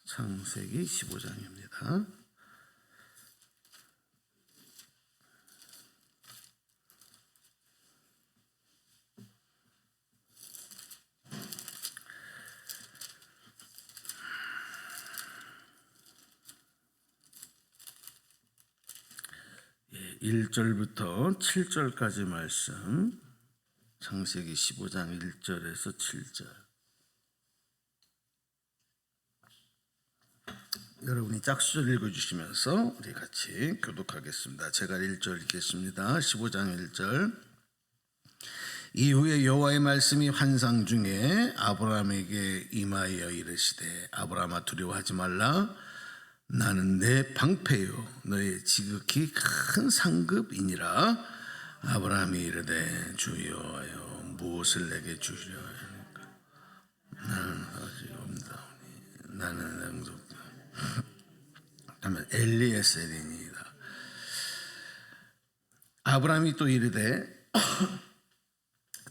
창세기 15장입니다. 예, 1절부터 7절까지 말씀, 창세기 15장 1절에서 7절. 여러분이 짝수절 읽어주시면서 우리 같이 교독하겠습니다. 제가 1절 읽겠습니다. 15장 1절. 이후에 여호와의 말씀이 환상 중에 아브라함에게 임하여 이르시되 아브라함아 두려워하지 말라. 나는 내 방패요 너의 지극히 큰 상급이니라. 아브라함이 이르되 주여하여 무엇을 내게 주시려 하니까 나는 아직 없나오니 나는 양속 하면 엘리에셀이니이다. 아브라함이 또 이르되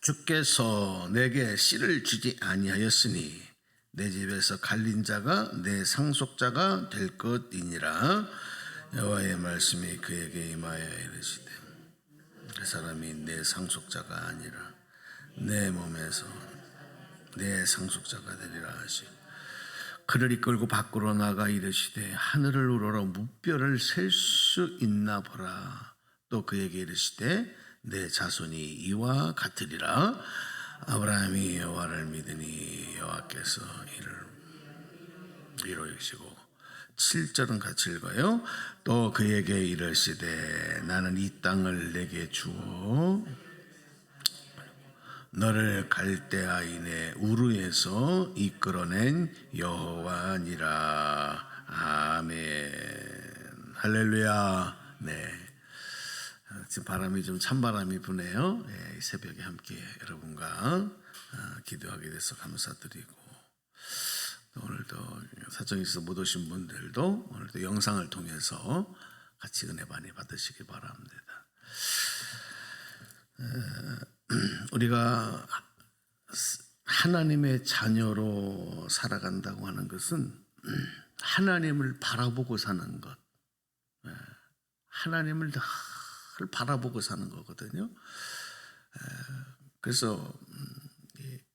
주께서 내게 씨를 주지 아니하였으니 내 집에서 갈린 자가 내 상속자가 될 것이니라. 여호와의 말씀이 그에게 임하여 이르시되 그 사람이 내 상속자가 아니라 내 몸에서 내 상속자가 되리라 하시고 그를 이끌고 밖으로 나가 이르시되 하늘을 우러러 무뼈를 셀 수 있나 보라. 또 그에게 이르시되 내 자손이 이와 같으리라. 아브라함이 여호와를 믿으니 여호와께서 이를 이루시고 7절은 같이 읽어요. 또 그에게 이르시되 나는 이 땅을 내게 주어 너를 갈대아인의 우르에서 이끌어낸 여호와니라. 아멘. 할렐루야. 네. 지금 바람이 좀 찬바람이 부네요. 네, 이 새벽에 함께 여러분과 기도하게 돼서 감사드리고 또 오늘도 사정이 있어서 못 오신 분들도 오늘도 영상을 통해서 같이 은혜 많이 받으시기 바랍니다. 우리가 하나님의 자녀로 살아간다고 하는 것은 하나님을 바라보고 사는 것, 하나님을 늘 바라보고 사는 거거든요. 그래서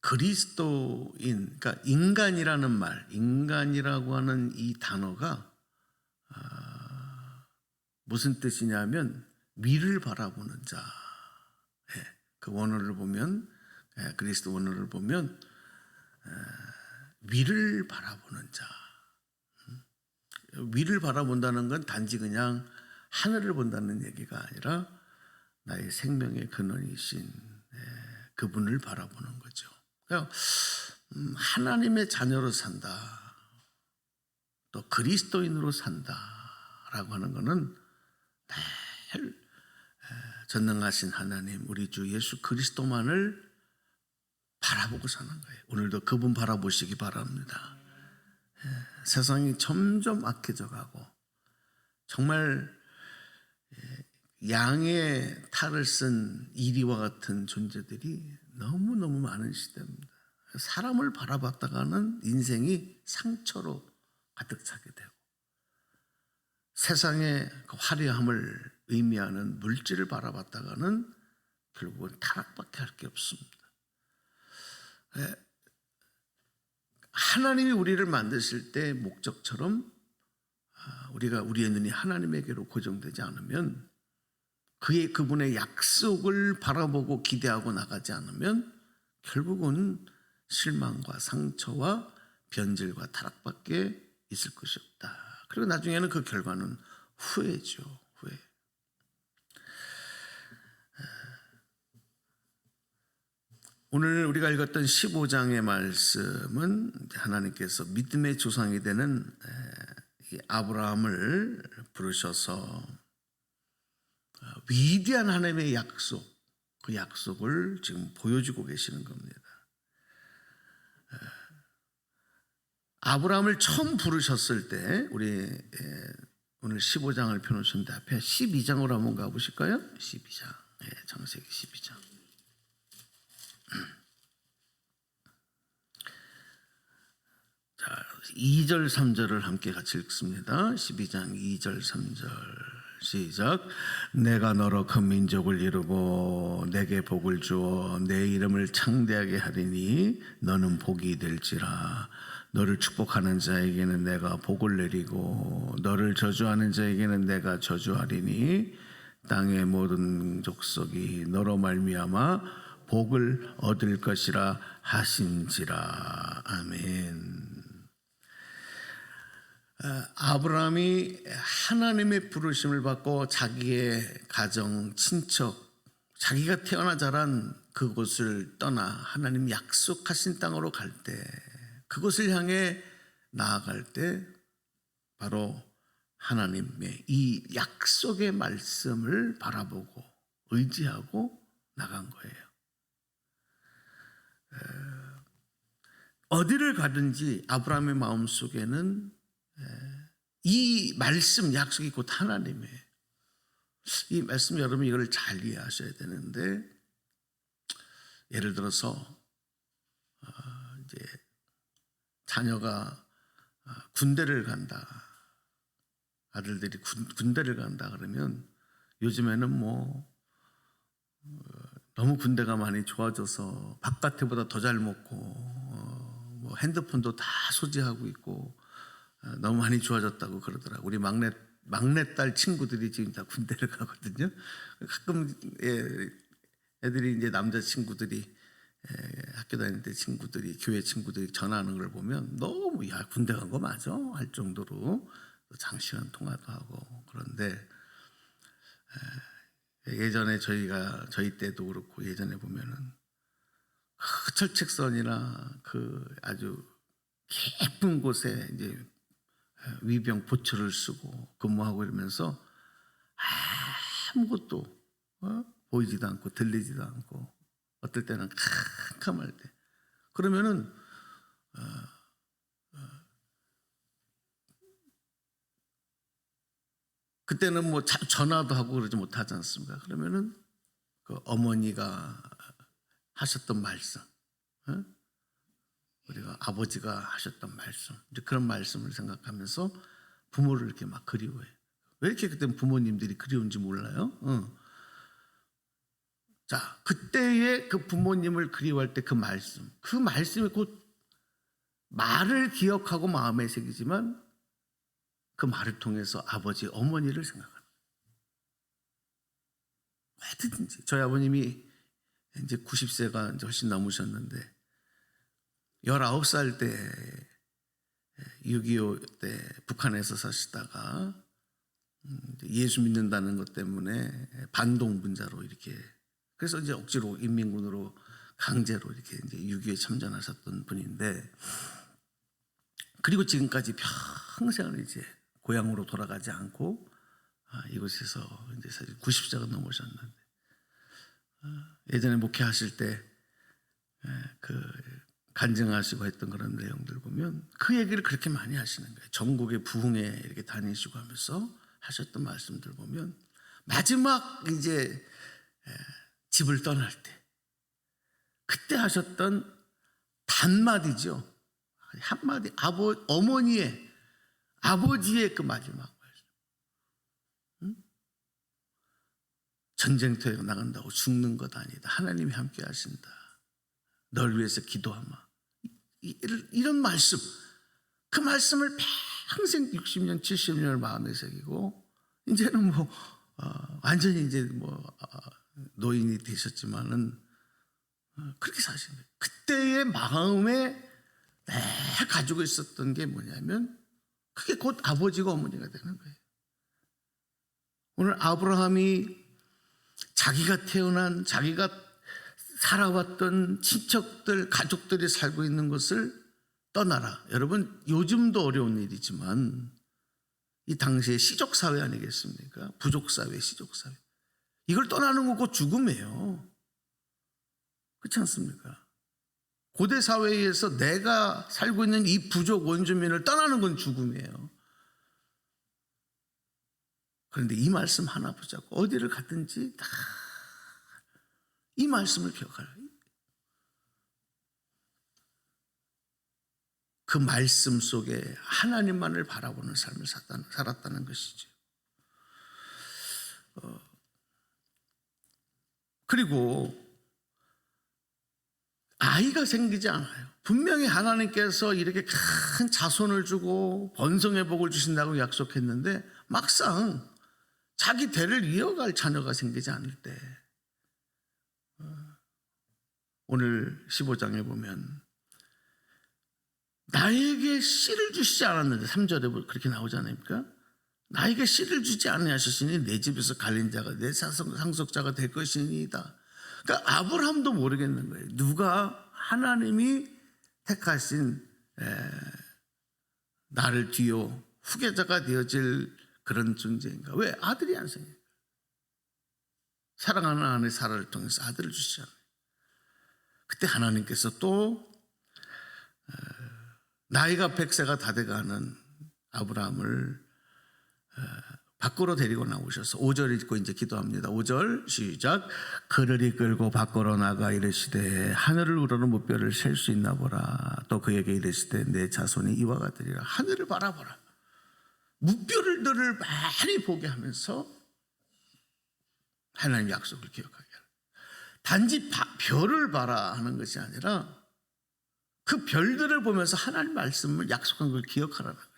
그리스도인, 그러니까 인간이라는 말, 인간이라고 하는 이 단어가 무슨 뜻이냐면 위를 바라보는 자. 그 원어를 보면, 그리스도 원어를 보면 위를 바라보는 자. 위를 바라본다는 건 단지 그냥 하늘을 본다는 얘기가 아니라 나의 생명의 근원이신 그분을 바라보는 거죠. 그러니까 하나님의 자녀로 산다, 또 그리스도인으로 산다라고 하는 것은 늘 전능하신 하나님, 우리 주 예수 그리스도만을 바라보고 사는 거예요. 오늘도 그분 바라보시기 바랍니다. 세상이 점점 악해져 가고 정말 양의 탈을 쓴 이리와 같은 존재들이 너무너무 많은 시대입니다. 사람을 바라봤다가는 인생이 상처로 가득 차게 되고 세상의 그 화려함을 의미하는 물질을 바라봤다가는 결국은 타락밖에 할 게 없습니다. 하나님이 우리를 만드실 때 목적처럼 우리의 눈이 하나님에게로 고정되지 않으면 그분의 약속을 바라보고 기대하고 나가지 않으면 결국은 실망과 상처와 변질과 타락밖에 있을 것이 없다. 그리고 나중에는 그 결과는 후회죠. 후회. 오늘 우리가 읽었던 15장의 말씀은 하나님께서 믿음의 조상이 되는 아브라함을 부르셔서 위대한 하나님의 약속, 그 약속을 지금 보여주고 계시는 겁니다. 아브라함을 처음 부르셨을 때 우리 오늘 15장을 펴놓으셨는데 앞에 12장으로 한번 가보실까요? 12장, 창세기 12장. 2절 3절을 함께 같이 읽습니다. 12장 2절 3절 시작. 내가 너로 큰 민족을 이루고 내게 복을 주어 내 이름을 창대하게 하리니 너는 복이 될지라. 너를 축복하는 자에게는 내가 복을 내리고 너를 저주하는 자에게는 내가 저주하리니 땅의 모든 족속이 너로 말미암아 복을 얻을 것이라 하신지라. 아멘. 아브라함이 하나님의 부르심을 받고 자기의 가정, 친척, 자기가 태어나 자란 그곳을 떠나 하나님 약속하신 땅으로 갈 때, 그곳을 향해 나아갈 때 바로 하나님의 이 약속의 말씀을 바라보고 의지하고 나간 거예요. 어디를 가든지 아브라함의 마음속에는 이 말씀, 약속이 곧 하나님이에요. 이 말씀 여러분 이걸 잘 이해하셔야 되는데, 예를 들어서 이제 자녀가 군대를 간다, 아들들이 군대를 간다 그러면 요즘에는 너무 군대가 많이 좋아져서 바깥에보다 더 잘 먹고 뭐 핸드폰도 다 소지하고 있고 너무 많이 좋아졌다고 그러더라고요. 우리 막내딸 친구들이 지금 다 군대를 가거든요. 가끔 애들이 이제 남자 친구들이 학교 다닐 때 친구들이, 교회 친구들이 전화하는 걸 보면 너무 야 군대 간 거 맞아? 할 정도로 장시간 통화도 하고. 그런데 예전에 저희 때도 그렇고 예전에 보면은 그 철책선이나 그 아주 깊은 곳에 이제 위병 보초를 쓰고 근무하고 이러면서 아무것도 보이지도 않고 들리지도 않고 어떨 때는 캄캄할 때 그러면은 그때는 뭐 전화도 하고 그러지 못하지 않습니까? 그러면은 그 어머니가 하셨던 말씀, 우리가 아버지가 하셨던 말씀, 이제 그런 말씀을 생각하면서 부모를 이렇게 막 그리워해요. 왜 이렇게 그때 부모님들이 그리운지 몰라요? 자, 그때의 그 부모님을 그리워할 때 그 말씀이 곧 말을 기억하고 마음에 새기지만 그 말을 통해서 아버지, 어머니를 생각하는 거예요. 어디든지. 저희 아버님이 이제 90세가 이제 훨씬 넘으셨는데 19살 때 6.25 때 북한에서 사시다가 예수 믿는다는 것 때문에 반동분자로 이렇게 그래서 이제 억지로 인민군으로 강제로 이렇게 이제 6.25에 참전하셨던 분인데 그리고 지금까지 평생을 이제 고향으로 돌아가지 않고 이곳에서 이제 사실 90세가 넘으셨는데 예전에 목회하실 때 그 간증하시고 했던 그런 내용들 보면 그 얘기를 그렇게 많이 하시는 거예요. 전국의 부흥회 이렇게 다니시고 하면서 하셨던 말씀들 보면 마지막 이제 집을 떠날 때 그때 하셨던 단마디죠. 한마디 어머니의 아버지의 그 마지막 말씀. 전쟁터에 나간다고 죽는 것 아니다. 하나님이 함께 하신다. 널 위해서 기도하마. 이런 말씀, 그 말씀을 평생 60년, 70년을 마음에 새기고 이제는 완전히 이제 노인이 되셨지만은 그렇게 사신 거예요. 그때의 마음에 가지고 있었던 게 뭐냐면 그게 곧 아버지가 어머니가 되는 거예요. 오늘 아브라함이 자기가 태어난 자기가 살아왔던 친척들 가족들이 살고 있는 것을 떠나라. 여러분 요즘도 어려운 일이지만 이 당시의 시족사회 아니겠습니까? 부족사회, 시족사회. 이걸 떠나는 건 곧 죽음이에요. 그렇지 않습니까? 고대 사회에서 내가 살고 있는 이 부족 원주민을 떠나는 건 죽음이에요. 그런데 이 말씀 하나 붙잡고 어디를 갔든지 다 이 말씀을 기억하라. 그 말씀 속에 하나님만을 바라보는 삶을 살았다는 것이죠. 그리고 아이가 생기지 않아요. 분명히 하나님께서 이렇게 큰 자손을 주고 번성의 복을 주신다고 약속했는데 막상 자기 대를 이어갈 자녀가 생기지 않을 때, 오늘 15장에 보면 나에게 씨를 주시지 않았는데, 3절에 그렇게 나오지 않습니까? 나에게 씨를 주지 아니하셨으니 내 집에서 갈린 자가 내 상속자가 될 것이니이다. 그러니까 아브라함도 모르겠는 거예요. 누가 하나님이 택하신 나를 뒤로 후계자가 되어질 그런 존재인가? 왜 아들이 안 생겨요? 사랑하는 아내 사라를 통해서 아들을 주시잖아요. 그때 하나님께서 또 나이가 100세가 다 돼가는 아브라함을 밖으로 데리고 나오셔서 5절 읽고 이제 기도합니다. 5절 시작. 그를 이끌고 밖으로 나가 이르시되 하늘을 우러러 무뼈를 셀 수 있나 보라. 또 그에게 이르시되 내 자손이 이와 같으리라. 하늘을 바라보라. 무뼈들을 많이 보게 하면서 하나님의 약속을 기억하게 하라. 단지 별을 봐라 하는 것이 아니라 그 별들을 보면서 하나님 말씀을 약속한 걸 기억하라는 거죠.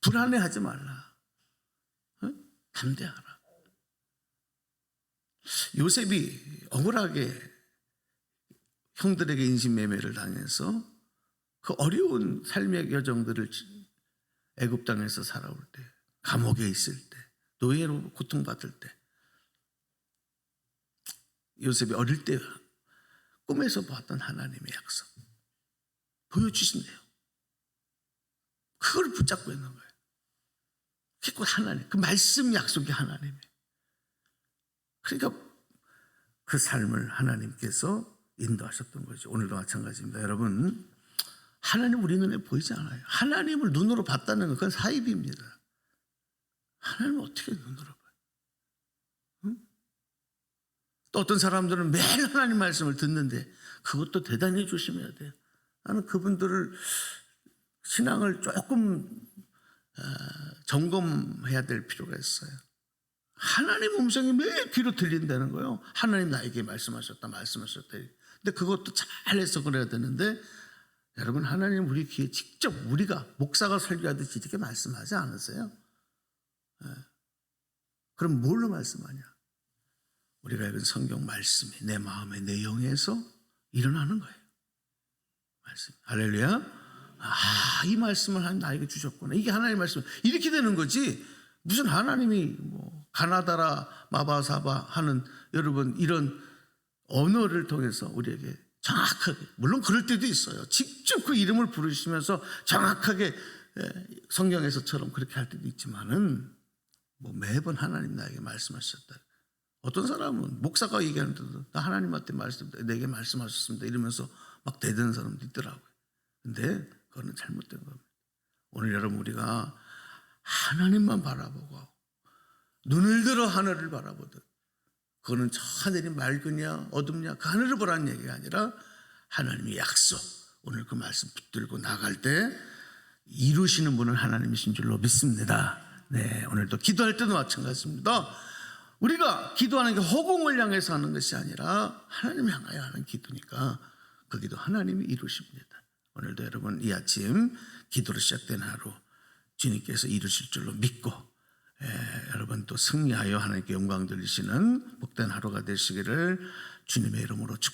불안해하지 말라. 담대하라. 요셉이 억울하게 형들에게 인신매매를 당해서 그 어려운 삶의 여정들을 애굽 땅에서 살아올 때, 감옥에 있을 때, 노예로 고통받을 때, 요셉이 어릴 때 꿈에서 봤던 하나님의 약속 보여주신대요. 그걸 붙잡고 있는 거예요. 그게 곧 하나님, 그 말씀 약속이 하나님이에요. 그러니까 그 삶을 하나님께서 인도하셨던 거죠. 오늘도 마찬가지입니다. 여러분, 하나님 우리 눈에 보이지 않아요. 하나님을 눈으로 봤다는 건 그건 사입입니다. 하나님을 어떻게 눈으로 봐요? 응? 또 어떤 사람들은 매일 하나님 말씀을 듣는데 그것도 대단히 조심해야 돼요. 나는 그분들을 신앙을 조금 점검해야 될 필요가 있어요. 하나님 음성이 매일 귀로 들린다는 거예요. 하나님 나에게 말씀하셨다. 근데 그것도 잘해서 그래야 되는데, 여러분, 하나님 우리 귀에 직접 우리가 목사가 설교하듯이 이렇게 말씀하지 않으세요? 그럼 뭘로 말씀하냐? 우리가 읽은 성경 말씀이 내 마음에 내 영에서 일어나는 거예요. 말씀. 할렐루야. 이 말씀을 하나님 나에게 주셨구나. 이게 하나님의 말씀. 이렇게 되는 거지. 무슨 하나님이 가나다라 마바사바 하는, 여러분, 이런 언어를 통해서 우리에게 정확하게, 물론 그럴 때도 있어요. 직접 그 이름을 부르시면서 정확하게 성경에서처럼 그렇게 할 때도 있지만은 매번 하나님 나에게 말씀하셨다. 어떤 사람은 목사가 얘기하는데도 나 하나님한테 내게 말씀하셨습니다 이러면서 막 대드는 사람도 있더라고요. 근데 그거는 잘못된 겁니다. 오늘 여러분, 우리가 하나님만 바라보고 눈을 들어 하늘을 바라보듯, 그거는 저 하늘이 맑으냐 어둡냐 그 하늘을 보라는 얘기가 아니라 하나님의 약속, 오늘 그 말씀 붙들고 나갈 때 이루시는 분은 하나님이신 줄로 믿습니다. 네, 오늘도 기도할 때도 마찬가지입니다. 우리가 기도하는 게 허공을 향해서 하는 것이 아니라 하나님 향하여 하는 기도니까 그 기도 하나님이 이루십니다. 오늘도 여러분, 이 아침 기도로 시작된 하루 주님께서 이루실 줄로 믿고, 여러분 또 승리하여 하나님께 영광 돌리시는 복된 하루가 되시기를 주님의 이름으로 축복합니다.